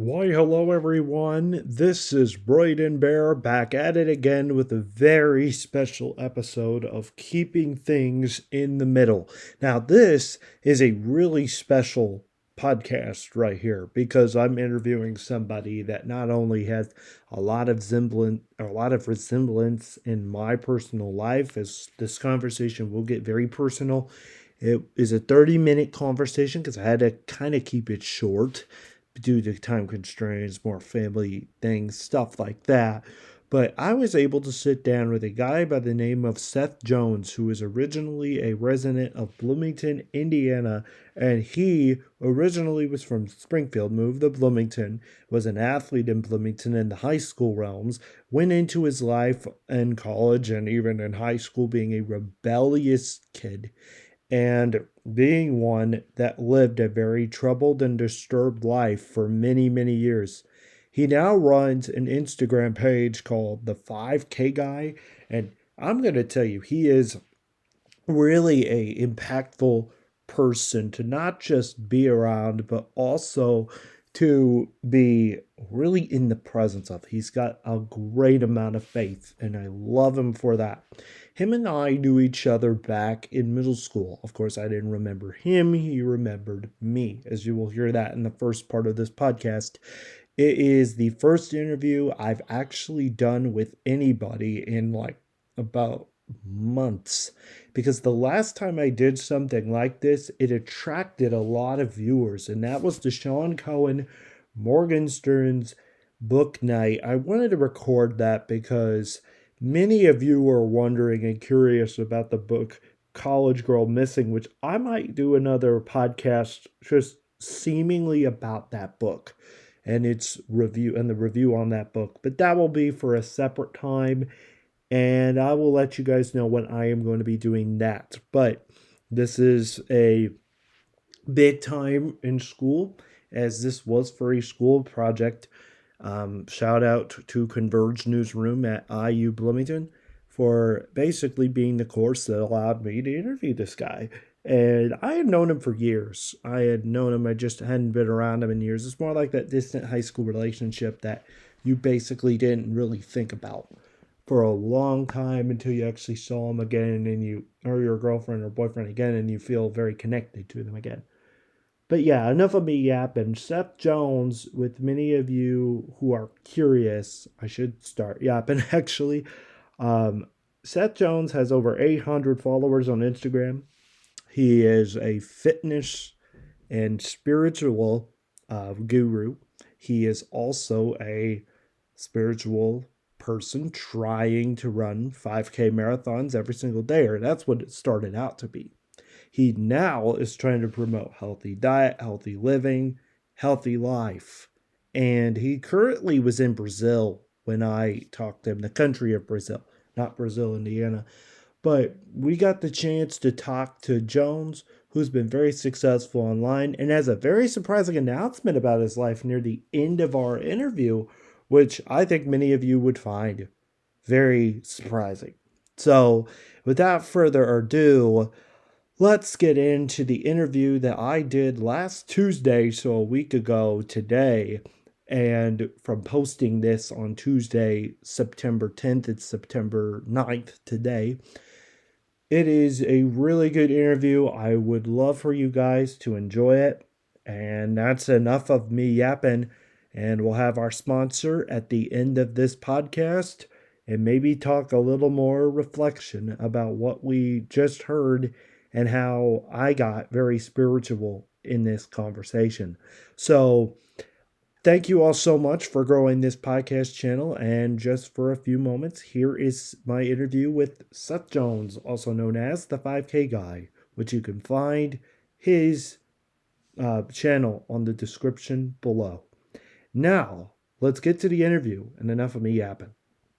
Why, hello everyone. This is Broyden Bear back at it again with a very special episode of Keeping Things in the Middle. Now, this is a really special podcast right here because I'm interviewing somebody that not only has a lot of resemblance in my personal life, as this conversation will get very personal. It is a 30-minute conversation because I had to kind of keep it short due to time constraints, more family things, stuff like that. But I was able to sit down with a guy by the name of Seth Jones, who is originally a resident of Bloomington, Indiana, and he originally was from Springfield, moved to Bloomington, was an athlete in Bloomington in the high school realms, went into his life in college and even in high school being a rebellious kid and being one that lived a very troubled and disturbed life for many, many years. He now runs an Instagram page called the 5K Guy, and I'm going to tell you, he is really a impactful person to not just be around, but also to be really in the presence of. He's got a great amount of faith, and I love him for that. Him and I knew each other back in middle school. Of course, I didn't remember him. He remembered me, as you will hear that in the first part of this podcast. It is the first interview I've actually done with anybody in like about months, because the last time I did something like this, it attracted a lot of viewers, and that was the Sean Cohen Morgenstern's book night. I wanted to record that because many of you are wondering and curious about the book College Girl Missing, which I might do another podcast just seemingly about that book and its review and the review on that book. But that will be for a separate time, and I will let you guys know when I am going to be doing that. But this is a big time in school, as this was for a school project. Shout out to Converged Newsroom at IU Bloomington for basically being the course that allowed me to interview this guy. And I had known him for years. I just hadn't been around him in years. It's more like that distant high school relationship that you basically didn't really think about for a long time until you actually saw him again and or your girlfriend or boyfriend again, and you feel very connected to them again. But yeah, enough of me yapping. Seth Jones, with many of you who are curious, I should start yapping actually. Um, Seth Jones has over 800 followers on Instagram. He is a fitness and spiritual guru. He is also a spiritual person trying to run 5K marathons every single day, or that's what it started out to be. He now is trying to promote healthy diet, healthy living, healthy life. And he currently was in Brazil when I talked to him, the country of Brazil, not Brazil, Indiana. But we got the chance to talk to Jones, who's been very successful online and has a very surprising announcement about his life near the end of our interview, which I think many of you would find very surprising. So, without further ado, let's get into the interview that I did last Tuesday, so a week ago today. And from posting this on Tuesday, September 10th, it's September 9th today. It is a really good interview. I would love for you guys to enjoy it. And that's enough of me yapping. And we'll have our sponsor at the end of this podcast and maybe talk a little more reflection about what we just heard and how I got very spiritual in this conversation. So, thank you all so much for growing this podcast channel. And just for a few moments, here is my interview with Seth Jones, also known as the 5K Guy, which you can find his channel on the description below. Now, let's get to the interview, and enough of me yapping.